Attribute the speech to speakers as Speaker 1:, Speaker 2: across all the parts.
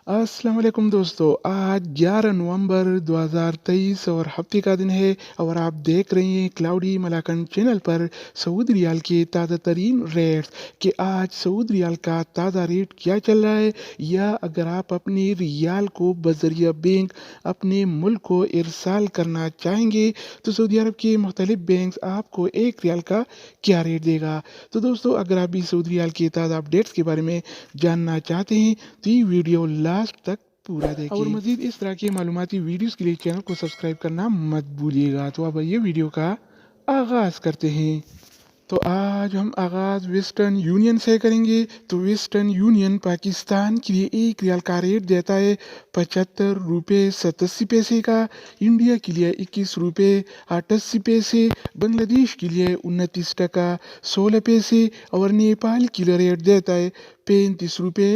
Speaker 1: अस्सलाम वालेकुम दोस्तों। आज 11 नवंबर 2023 और हफ्ते का दिन है और आप देख रहे हैं क्लाउडी मलाकन चैनल पर सऊदी रियाल के ताज़ा तरीन रेट्स कि आज सऊदी रियाल का ताज़ा रेट क्या चल रहा है, या अगर आप अपने रियाल को बजरिया बैंक अपने मुल्क को इरसाल करना चाहेंगे तो सऊदी अरब के मुख्तलिफ बैंक आपको एक रियाल का क्या रेट देगा। तो दोस्तों, अगर आप भी सऊदी रियाल के ताज़ा अपडेट्स के बारे में जानना चाहते हैं तो ये वीडियो लास्ट तक पूरा देखिए और मज़ीद इस तरह की मालूमाती वीडियोस के लिए चैनल को सब्सक्राइब करना मत भूलिएगा। तो अब ये वीडियो का आगाज़ करते हैं। तो आज हम आगाज़ वेस्टर्न यूनियन से करेंगे। तो वेस्टर्न यूनियन पाकिस्तान के लिए एक रियाल का रेट देता है 75 रुपये 87 पैसे का, इंडिया के लिए 21 रुपये 88 पैसे, बांग्लादेश के लिए 29 टका 16 पैसे और नेपाल के लिए रेट देता है 35 रुपये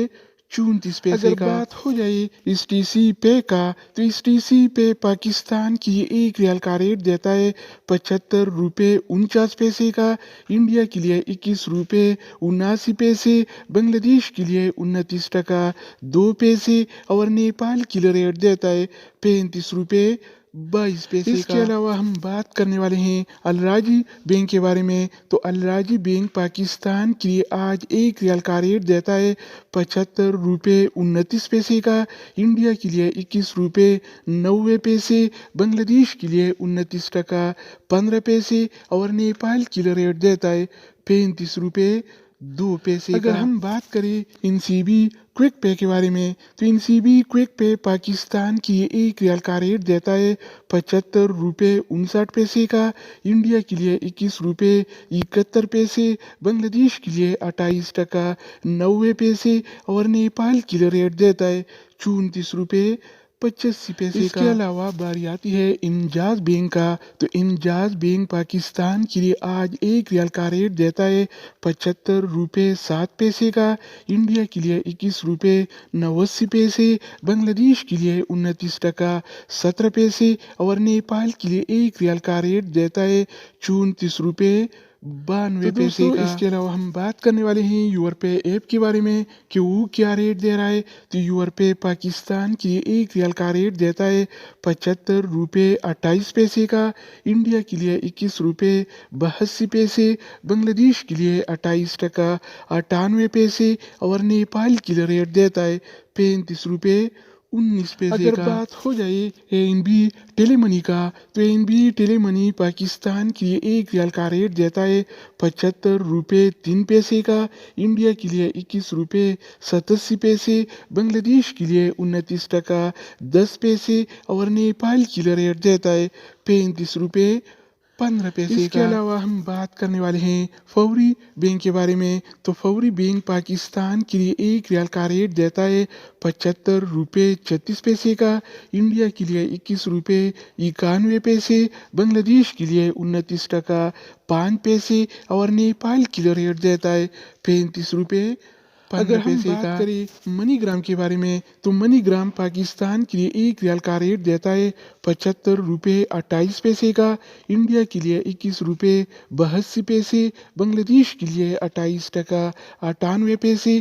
Speaker 1: 34 पैसे का। बात हो जाए इस टी सी पे का, तो इस टी सी पे पाकिस्तान की एक रियाल का रेट देता है 75 रुपये 49 पैसे का, इंडिया के लिए 21 रुपये 79 पैसे, बांग्लादेश के लिए 29 टका 2 पैसे और नेपाल के लिए रेट देता है 35 रुपये 22 पैसे का। इसके अलावा हम बात करने वाले हैं अलराजी बैंक के बारे में। तो अलराजी बैंक पाकिस्तान के लिए आज एक रियाल का रेट देता है 75 रुपये 29 पैसे का, इंडिया के लिए 21 रुपये 90 पैसे, बांग्लादेश के लिए 29 टका 15 पैसे और नेपाल के लिए रेट देता है 35 रुपये 2 पैसे का। अगर हम बात करें इनसीबी क्विक पे के बारे में, तो इनसीबी क्विक पे पाकिस्तान की एक रियाल का रेट देता है 75 रुपये 59 पैसे का, इंडिया के लिए 21 रुपये 71 पैसे, बांग्लादेश के लिए 28 टका 90 पैसे और नेपाल के लिए रेट देता है 34 रुपये 85 पैसे का। इसके अलावा बारी आती है इंजाज बैंक का। तो इंजाज बैंक पाकिस्तान के लिए आज एक रियाल का रेट देता है 75 रुपये 7 पैसे का, इंडिया के लिए 21 रुपये 89 पैसे, बांग्लादेश के लिए 29 टका 17 पैसे और नेपाल के लिए एक रियाल का रेट देता है 34 रुपये 92 पैसे का। इसके अलावा हम बात करने वाले हैं यूर पे ऐप के बारे में कि वो क्या रेट दे रहा है। तो यूर पे पाकिस्तान के लिए एक रियाल का रेट देता है 75 रुपये 28 पैसे का, इंडिया के लिए 21 रुपये 82 पैसे, बांग्लादेश के लिए 28 टका 98 पैसे और नेपाल के लिए रेट देता है 35 रुपये 19 पैसे अगर का। बात हो जाए एनबी टेलीमनी का, तो एनबी टेलीमनी पाकिस्तान के लिए एक रियाल का रेट देता है 75 रुपये 3 पैसे का, इंडिया के लिए 21 रुपये 87 पैसे, बांग्लादेश के लिए 29 टका 10 पैसे और नेपाल के लिए रेट देता है 35 रुपये 15 पैसे का। इसके अलावा हम बात करने वाले हैं फौरी बैंक के बारे में। तो फौरी बैंक पाकिस्तान के लिए एक रियाल का रेट देता है 75 रुपये 36 पैसे का, इंडिया के लिए 21 रुपये 91 पैसे, बांग्लादेश के लिए 29 टका 5 पैसे और नेपाल के लिए रेट देता है 35 रुपये 15 अगर हम बात करें मनीग्राम के बारे में, तो मनीग्राम पाकिस्तान के लिए एक रियाल का रेट देता है 75 रुपये 28 पैसे का, इंडिया के लिए 21 रुपये 82 पैसे, बांग्लादेश के लिए 28 टका 98 पैसे